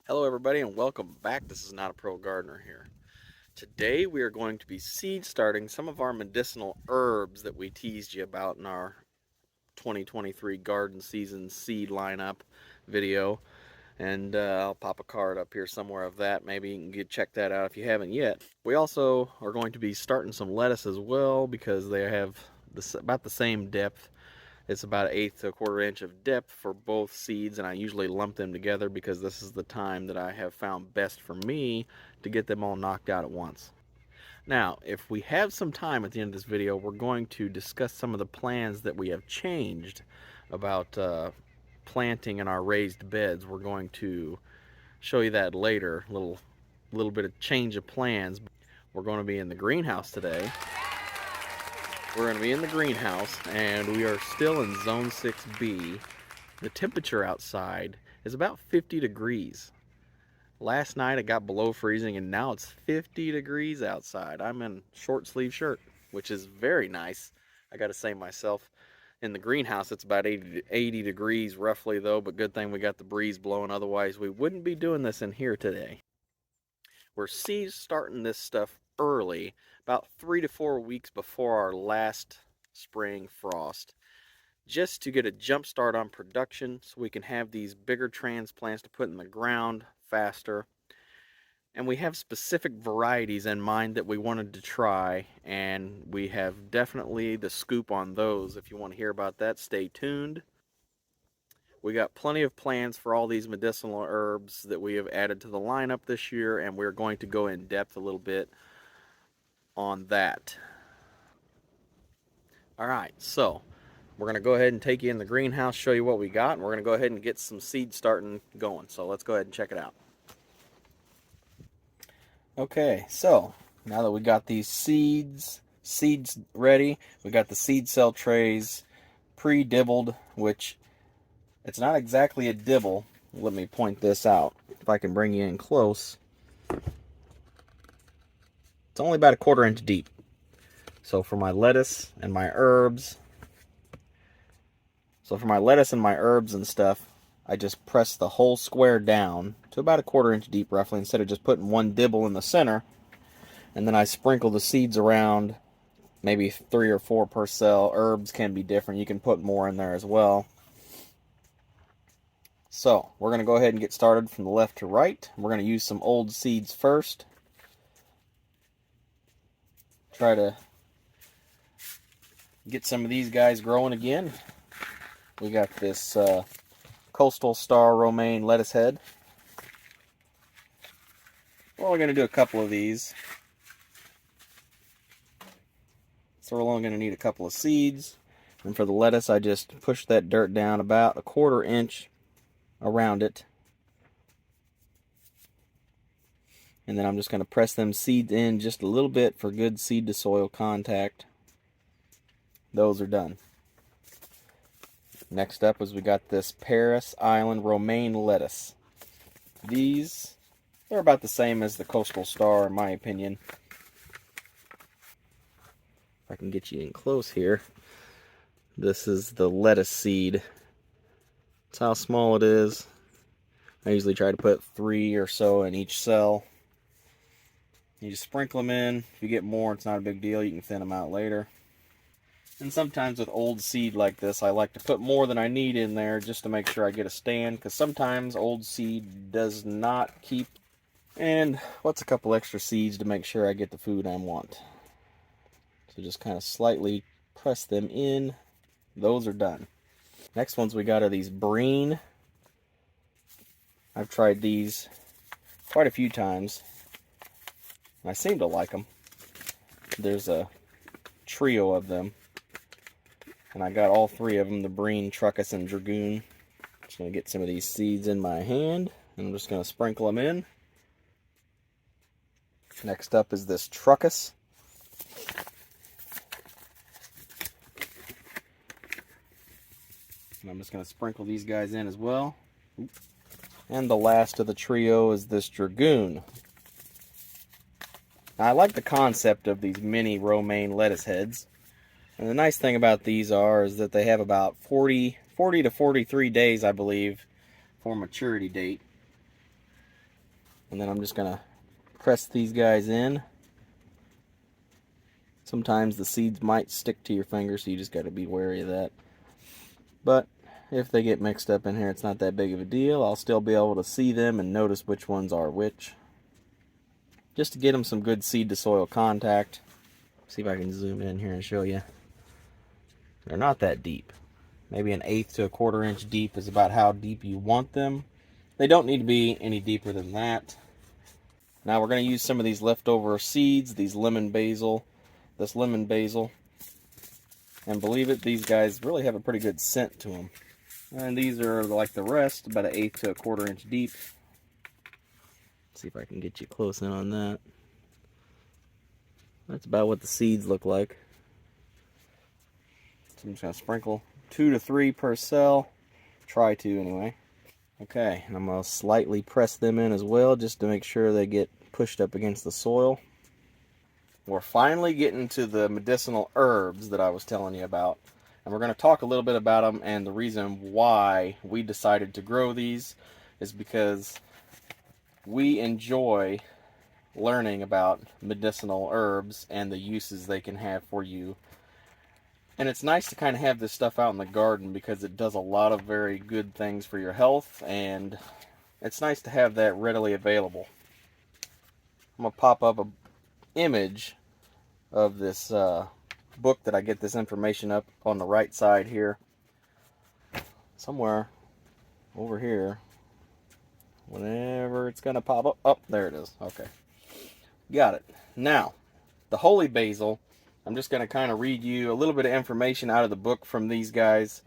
Hello everybody and welcome back. This is Not a Pro Gardener here. Today we are going to be seed starting some of our medicinal herbs that we teased you about in our 2023 garden season seed lineup video. And I'll pop a card up here somewhere of that. Maybe you can check that out if you haven't yet. We also are going to be starting some lettuce as well because they have about the same depth. It's about an eighth to a quarter inch of depth for both seeds, and I usually lump them together because this is the time that I have found best for me to get them all knocked out at once. Now, if we have some time at the end of this video, we're going to discuss some of the plans that we have changed about planting in our raised beds. We're going to show you that later, little bit of change of plans. We're going to be in the greenhouse today. We're going to be in the greenhouse, and we are still in Zone 6B. The temperature outside is about 50 degrees. Last night it got below freezing, and now it's 50 degrees outside. I'm in a short sleeve shirt, which is very nice. I got to say myself. In the greenhouse it's about 80 degrees roughly though, but good thing we got the breeze blowing, otherwise we wouldn't be doing this in here today. We're starting this stuff early, about 3 to 4 weeks before our last spring frost, just to get a jump start on production so we can have these bigger transplants to put in the ground faster. And we have specific varieties in mind that we wanted to try, and we have definitely the scoop on those. If you want to hear about that, stay tuned. We got plenty of plans for all these medicinal herbs that we have added to the lineup this year, and we're going to go in depth a little bit on that. Alright, so we're going to go ahead and take you in the greenhouse, show you what we got, and we're going to go ahead and get some seeds starting going. So let's go ahead and check it out. Okay, so now that we got these seeds ready, we got the seed cell trays pre-dibbled, which it's not exactly a dibble. Let me point this out. If I can bring you in close. It's only about a quarter inch deep. So for my lettuce and my herbs, and stuff, I just press the whole square down to about a quarter inch deep roughly, instead of just putting one dibble in the center. And then I sprinkle the seeds around, maybe 3 or 4 per cell. Herbs can be different. You can put more in there as well. So we're going to go ahead and get started from the left to right. We're going to use some old seeds first. Try to get some of these guys growing again. We got this Coastal Star Romaine lettuce head. We're only going to do a couple of these. So we're only going to need a couple of seeds. And for the lettuce, I just push that dirt down about a quarter inch around it. And then I'm just going to press them seeds in just a little bit for good seed to soil contact. Those are done. Next up is we got this Paris Island Romaine lettuce. They're about the same as the Coastal Star in my opinion. If I can get you in close here. This is the lettuce seed. That's how small it is. I usually try to put 3 or so in each cell. You just sprinkle them in. If you get more, it's not a big deal. You can thin them out later. And sometimes with old seed like this, I like to put more than I need in there just to make sure I get a stand, because sometimes old seed does not keep. And what's a couple extra seeds to make sure I get the food I want. So just kind of slightly press them in. Those are done. Next ones we got are these Breen. I've tried these quite a few times. I seem to like them. There's a trio of them. And I got all 3 of them, the Breen, Truckus, and Dragoon. Just going to get some of these seeds in my hand, and I'm just going to sprinkle them in. Next up is this Truckus. And I'm just going to sprinkle these guys in as well. And the last of the trio is this Dragoon. Now, I like the concept of these mini romaine lettuce heads. And the nice thing about these is that they have about 40 to 43 days, I believe, for maturity date. And then I'm just going to press these guys in. Sometimes the seeds might stick to your finger, so you just got to be wary of that. But if they get mixed up in here, it's not that big of a deal. I'll still be able to see them and notice which ones are which. Just to get them some good seed to soil contact. See if I can zoom in here and show you. They're not that deep. Maybe an 1/8 to 1/4 inch deep is about how deep you want them. They don't need to be any deeper than that. Now we're going to use some of these leftover seeds, this lemon basil. And believe it, these guys really have a pretty good scent to them. And these are like the rest, about an 1/8 to 1/4 inch deep. See if I can get you close in on that. That's about what the seeds look like. So I'm just going to sprinkle 2 to 3 per cell. Try to anyway. Okay, and I'm going to slightly press them in as well, just to make sure they get pushed up against the soil. We're finally getting to the medicinal herbs that I was telling you about. And we're going to talk a little bit about them, and the reason why we decided to grow these is because we enjoy learning about medicinal herbs and the uses they can have for you. And it's nice to kind of have this stuff out in the garden because it does a lot of very good things for your health, and it's nice to have that readily available. I'm going to pop up an image of this book that I get this information up on the right side here. Somewhere over here. Whenever it's going to pop up. Oh, there it is. Okay. Got it. Now, the holy basil, I'm just going to kind of read you a little bit of information out of the book from these guys.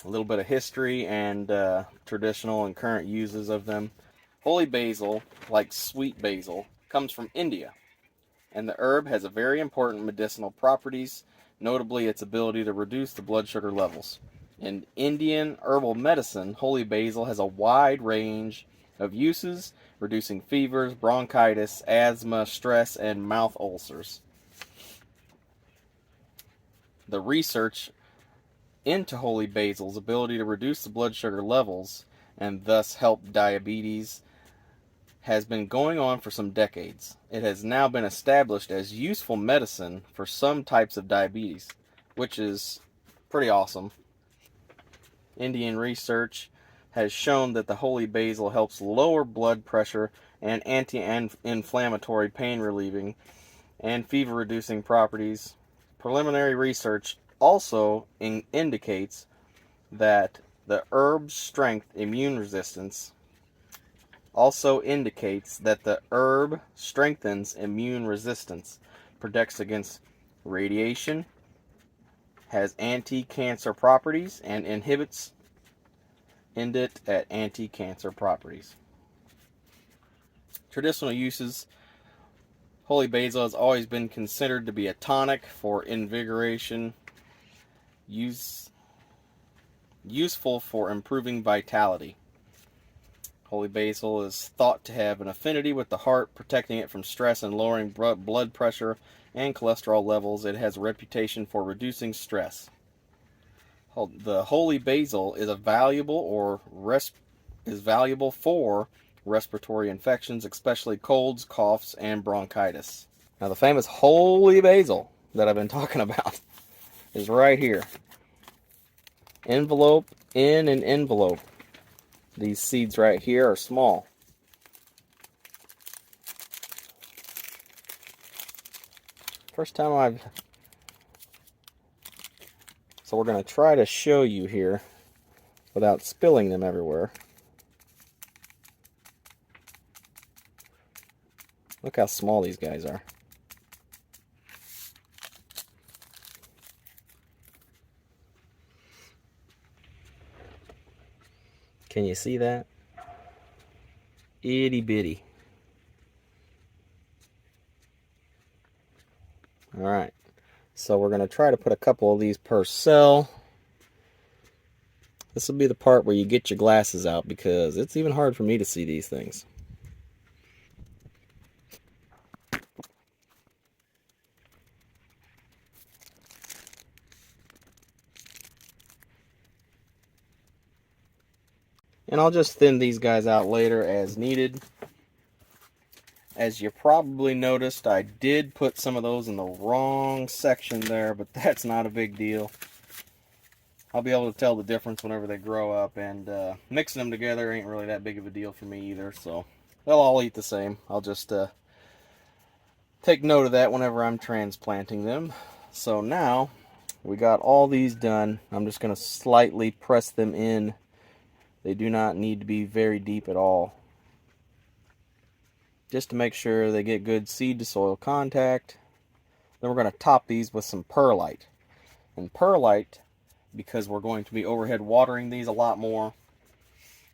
A little bit of history and traditional and current uses of them. Holy basil, like sweet basil, comes from India. And the herb has a very important medicinal properties, notably its ability to reduce the blood sugar levels. In Indian herbal medicine, holy basil has a wide range of uses, reducing fevers, bronchitis, asthma, stress, and mouth ulcers. The research into holy basil's ability to reduce the blood sugar levels and thus help diabetes has been going on for some decades. It has now been established as useful medicine for some types of diabetes, which is pretty awesome. Indian research has shown that the holy basil helps lower blood pressure and anti-inflammatory pain relieving and fever reducing properties. Preliminary research also indicates that the herb's strengthens immune resistance, protects against radiation, has anti-cancer properties, and inhibits anti-cancer properties. Traditional uses. Holy basil has always been considered to be a tonic for invigoration, useful for improving vitality. Holy basil is thought to have an affinity with the heart, protecting it from stress and lowering blood pressure and cholesterol levels. It has a reputation for reducing stress. The holy basil is valuable for respiratory infections, especially colds, coughs, and bronchitis. Now, the famous holy basil that I've been talking about is right here. Envelope in an envelope. These seeds right here are small. First time So we're going to try to show you here without spilling them everywhere. Look how small these guys are. Can you see that? Itty bitty. Alright, so we're going to try to put a couple of these per cell. This will be the part where you get your glasses out because it's even hard for me to see these things. And I'll just thin these guys out later as needed. As you probably noticed, I did put some of those in the wrong section there, but that's not a big deal. I'll be able to tell the difference whenever they grow up, and mixing them together ain't really that big of a deal for me either, so they'll all eat the same. I'll just take note of that whenever I'm transplanting them. So now we got all these done. I'm just going to slightly press them in. They do not need to be very deep at all, just to make sure they get good seed to soil contact. Then we're going to top these with some perlite. And perlite, because we're going to be overhead watering these a lot more,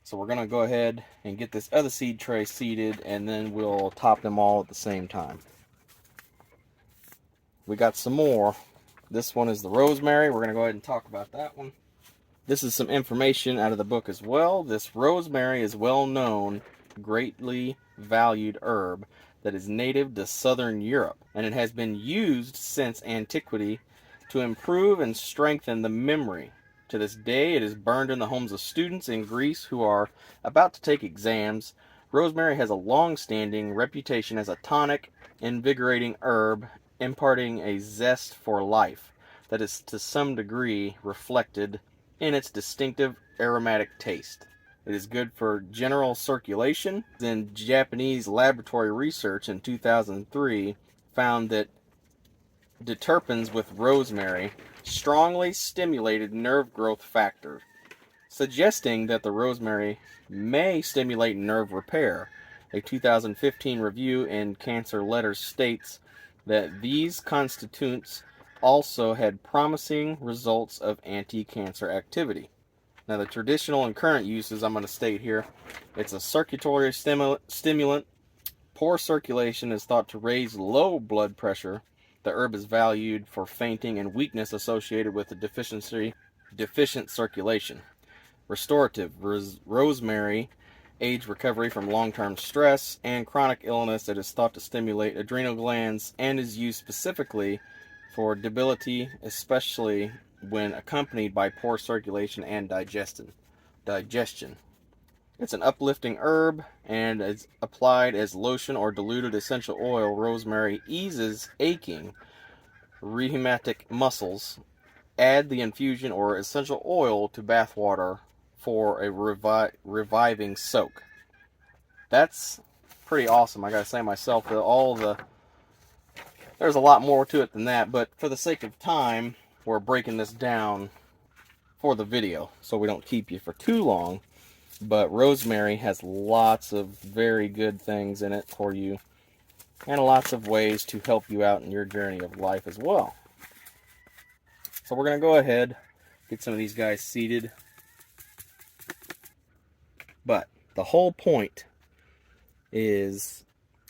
so we're going to go ahead and get this other seed tray seeded, and then we'll top them all at the same time. We got some more. This one is the rosemary. We're going to go ahead and talk about that one. This is some information out of the book as well. This rosemary is well known, greatly valued herb that is native to southern Europe, and it has been used since antiquity to improve and strengthen the memory. To this day, it is burned in the homes of students in Greece who are about to take exams. Rosemary has a long-standing reputation as a tonic, invigorating herb, imparting a zest for life that is to some degree reflected in its distinctive aromatic taste. It is good for general circulation. In Japanese laboratory research in 2003 found that diterpenes with rosemary strongly stimulated nerve growth factor, suggesting that the rosemary may stimulate nerve repair. A 2015 review in Cancer Letters states that these constituents also had promising results of anti-cancer activity. Now, the traditional and current uses I'm going to state here: it's a circulatory stimulant. Poor circulation is thought to raise low blood pressure. The herb is valued for fainting and weakness associated with the deficient circulation. Restorative: rosemary aids recovery from long-term stress and chronic illness. It is thought to stimulate adrenal glands and is used specifically for debility, especially when accompanied by poor circulation and digestion. It's an uplifting herb and is applied as lotion or diluted essential oil. Rosemary eases aching rheumatic muscles. Add the infusion or essential oil to bath water for a reviving soak. That's pretty awesome. I gotta say myself, there's a lot more to it than that, but for the sake of time, we're breaking this down for the video so we don't keep you for too long. But rosemary has lots of very good things in it for you, and lots of ways to help you out in your journey of life as well. So we're going to go ahead, get some of these guys seeded. But the whole point is,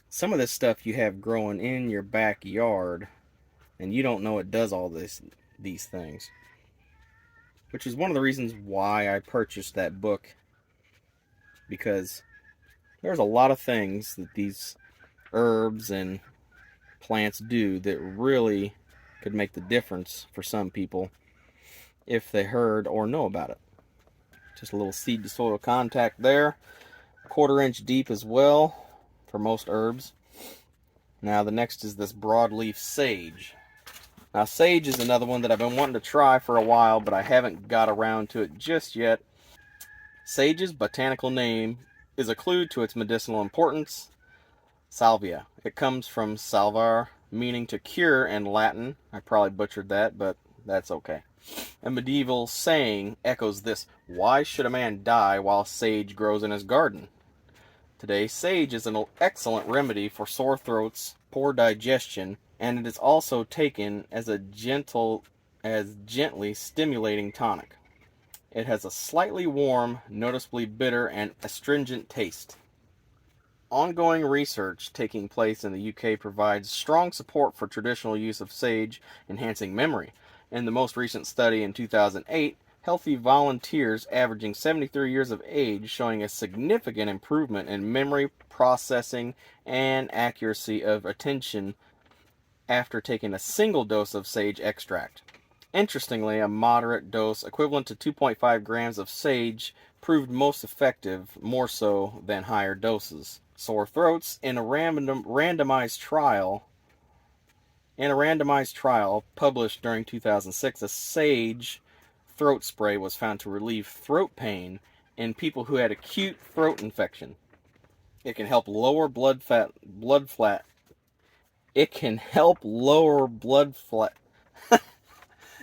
some of this stuff you have growing in your backyard, and you don't know it does all these things. Which is one of the reasons why I purchased that book, because there's a lot of things that these herbs and plants do that really could make the difference for some people if they heard or know about it. Just a little seed to soil contact there. 1/4 inch deep as well for most herbs. Now the next is this broadleaf sage. Now sage is another one that I've been wanting to try for a while, but I haven't got around to it just yet. Sage's botanical name is a clue to its medicinal importance. Salvia. It comes from salvar, meaning to cure in Latin. I probably butchered that, but that's okay. A medieval saying echoes this: why should a man die while sage grows in his garden? Today, sage is an excellent remedy for sore throats, poor digestion, and it is also taken as gently stimulating tonic. It has a slightly warm, noticeably bitter, and astringent taste. Ongoing research taking place in the UK provides strong support for traditional use of sage enhancing memory. In the most recent study in 2008, healthy volunteers averaging 73 years of age showing a significant improvement in memory processing and accuracy of attention after taking a single dose of sage extract. Interestingly, a moderate dose equivalent to 2.5 grams of sage proved most effective, more so than higher doses. sore throats. In a randomized trial published during 2006, a sage throat spray was found to relieve throat pain in people who had acute throat infection. It can help lower blood fat. It can help lower blood fat.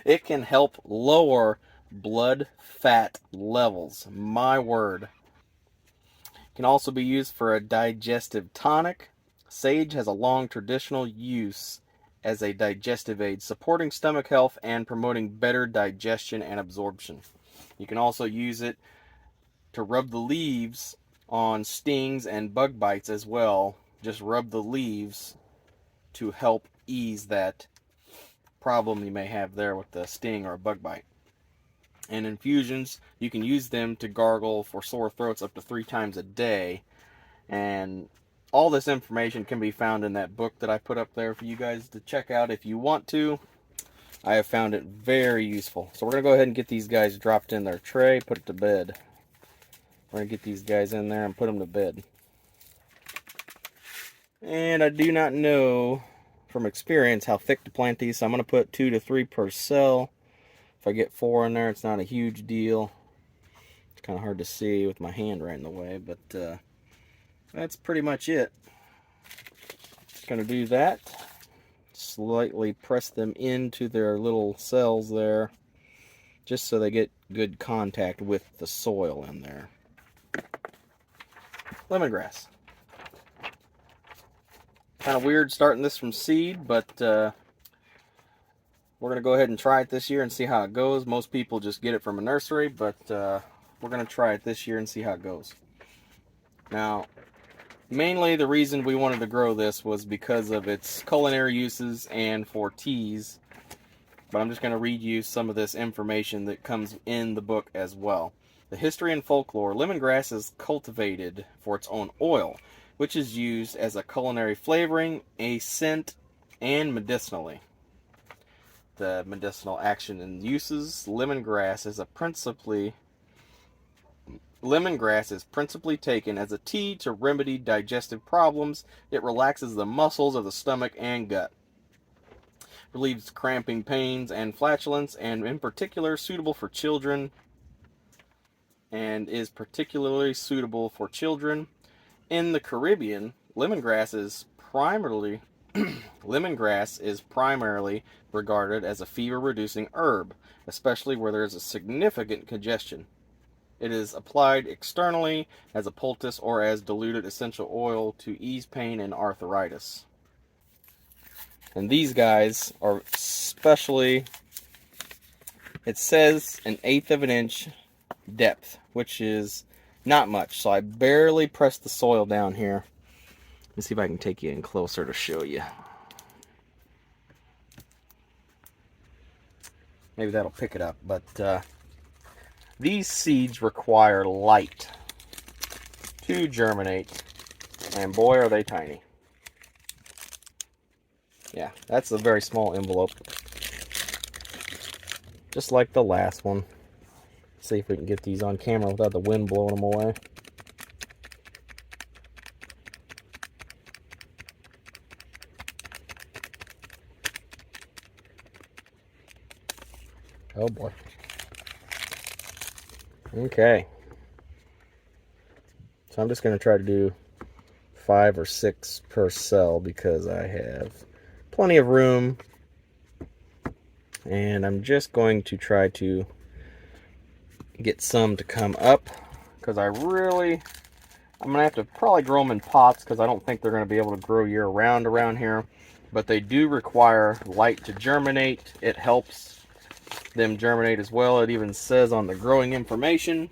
It can help lower blood fat levels. My word. It can also be used for a digestive tonic. Sage has a long traditional use as a digestive aid, supporting stomach health and promoting better digestion and absorption. You can also use it to rub the leaves on stings and bug bites as well. Just rub the leaves to help ease that problem you may have there with the sting or a bug bite. And infusions, you can use them to gargle for sore throats up to 3 times a day. And all this information can be found in that book that I put up there for you guys to check out if you want to. I have found it very useful. So we're going to go ahead and get these guys dropped in their tray, put it to bed. We're going to get these guys in there and put them to bed. And I do not know from experience how thick to plant these, so I'm going to put 2 to 3 per cell. If I get 4 in there, it's not a huge deal. It's kind of hard to see with my hand right in the way, but that's pretty much it. Just going to do that. Slightly press them into their little cells there, just so they get good contact with the soil in there. Lemongrass. Kind of weird starting this from seed, but we're going to go ahead and try it this year and see how it goes. Most people just get it from a nursery, but we're going to try it this year and see how it goes. Now, mainly the reason we wanted to grow this was because of its culinary uses and for teas. But I'm just going to read you some of this information that comes in the book as well. The history and folklore. Lemongrass is cultivated for its own oil, which is used as a culinary flavoring, a scent, and medicinally. The medicinal action and uses. Lemongrass is principally taken as a tea to remedy digestive problems. It relaxes the muscles of the stomach and gut. Relieves cramping pains and flatulence, and in particular suitable for children. And is particularly suitable for children. In the Caribbean, lemongrass is primarily regarded as a fever-reducing herb, especially where there is a significant congestion. It is applied externally as a poultice or as diluted essential oil to ease pain and arthritis. And these guys are especially, it says 1/8 of an inch depth, which is not much. So I barely pressed the soil down here. Let me see if I can take you in closer to show you. Maybe that'll pick it up, but these seeds require light to germinate, and boy are they tiny. Yeah, that's a very small envelope, just like the last one. Let's see if we can get these on camera without the wind blowing them away. Oh boy. Okay. So I'm just going to try to do 5 or 6 per cell because I have plenty of room. And I'm just going to try to get some to come up because I'm going to have to probably grow them in pots because I don't think they're going to be able to grow year round around here. But they do require light to germinate. It helps them germinate as well. It even says on the growing information.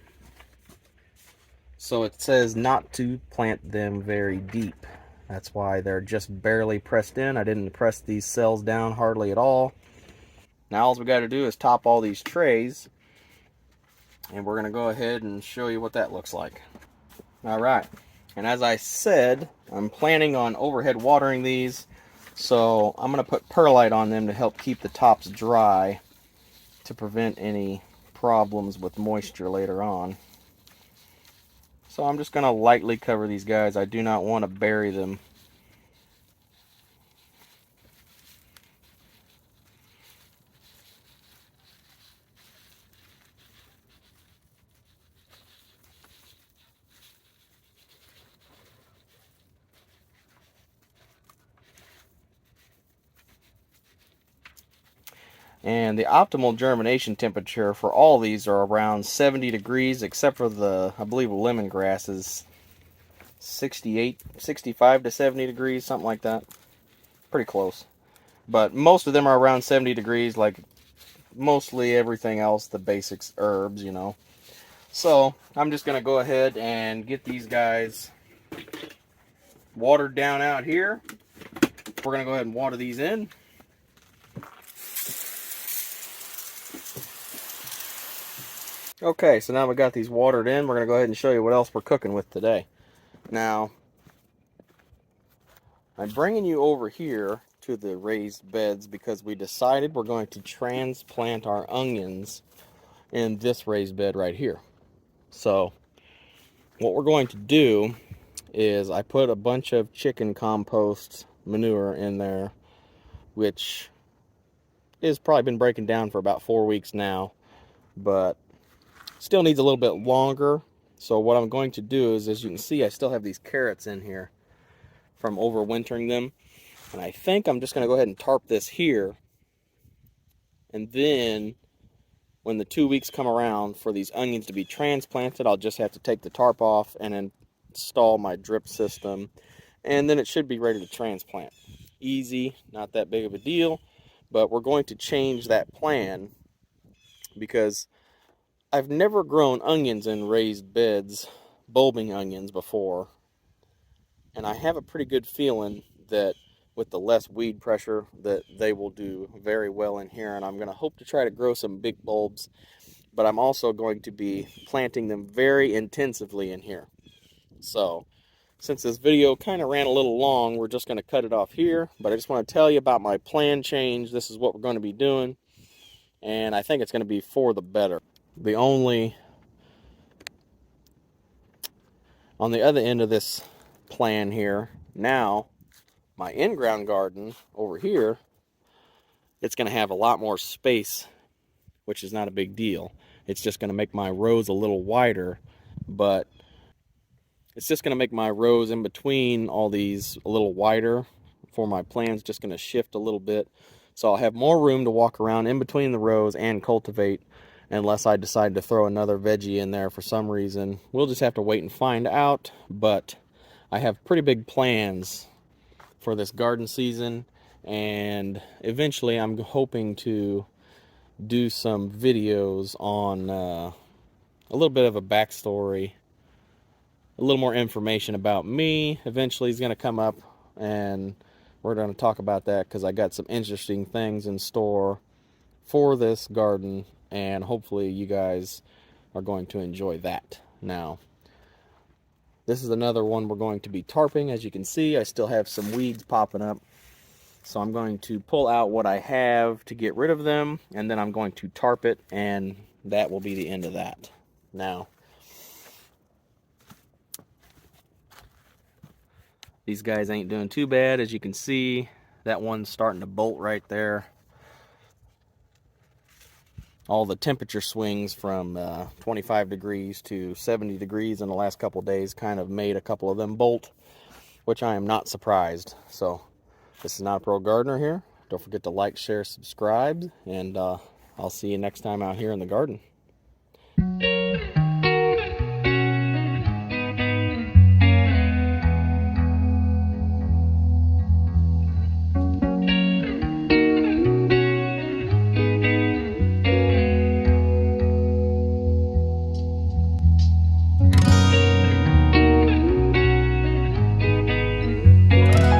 So it says not to plant them very deep. That's why they're just barely pressed in. I didn't press these cells down hardly at all. Now all we got to do is top all these trays. And we're going to go ahead and show you what that looks like. Alright. And as I said, I'm planning on overhead watering these. So I'm going to put perlite on them to help keep the tops dry, to prevent any problems with moisture later on. So I'm just going to lightly cover these guys. I do not want to bury them. And the optimal germination temperature for all these are around 70 degrees, except for the, I believe, lemongrass is 65 to 70 degrees, something like that. Pretty close. But most of them are around 70 degrees, like mostly everything else, the basics herbs, you know. So I'm just going to go ahead and get these guys watered down out here. We're going to go ahead and water these in. Okay, so now we got these watered in. We're going to go ahead and show you what else we're cooking with today. Now, I'm bringing you over here to the raised beds because we decided we're going to transplant our onions in this raised bed right here. So, what we're going to do is I put a bunch of chicken compost manure in there, which has probably been breaking down for about 4 weeks now, but still needs a little bit longer. So what I'm going to do is, as you can see, I still have these carrots in here from overwintering them. And I think I'm just going to go ahead and tarp this here. And then when the 2 weeks come around for these onions to be transplanted, I'll just have to take the tarp off and install my drip system. And then it should be ready to transplant. Easy, not that big of a deal. But we're going to change that plan because I've never grown onions in raised beds, bulbing onions, before. And I have a pretty good feeling that with the less weed pressure that they will do very well in here. And I'm going to hope to try to grow some big bulbs. But I'm also going to be planting them very intensively in here. So, since this video kind of ran a little long, we're just going to cut it off here. But I just want to tell you about my plan change. This is what we're going to be doing. And I think it's going to be for the better. On the other end of this plan here, now my in-ground garden over here, it's going to have a lot more space, which is not a big deal. It's just going to make my rows a little wider, but it's just going to make my rows in between all these a little wider for my plants, just going to shift a little bit. So I'll have more room to walk around in between the rows and cultivate, unless I decide to throw another veggie in there for some reason. We'll just have to wait and find out, but I have pretty big plans for this garden season, and eventually I'm hoping to do some videos on a little bit of a backstory, a little more information about me. Eventually is going to come up, and we're going to talk about that because I got some interesting things in store for this garden, and hopefully you guys are going to enjoy that. Now, this is another one we're going to be tarping. As you can see, I still have some weeds popping up. So I'm going to pull out what I have to get rid of them, and then I'm going to tarp it, and that will be the end of that. Now, these guys ain't doing too bad. As you can see, that one's starting to bolt right there. All the temperature swings from 25 degrees to 70 degrees in the last couple of days kind of made a couple of them bolt, which I am not surprised. So this is Not a Pro Gardener here. Don't forget to like, share, subscribe, and I'll see you next time out here in the garden.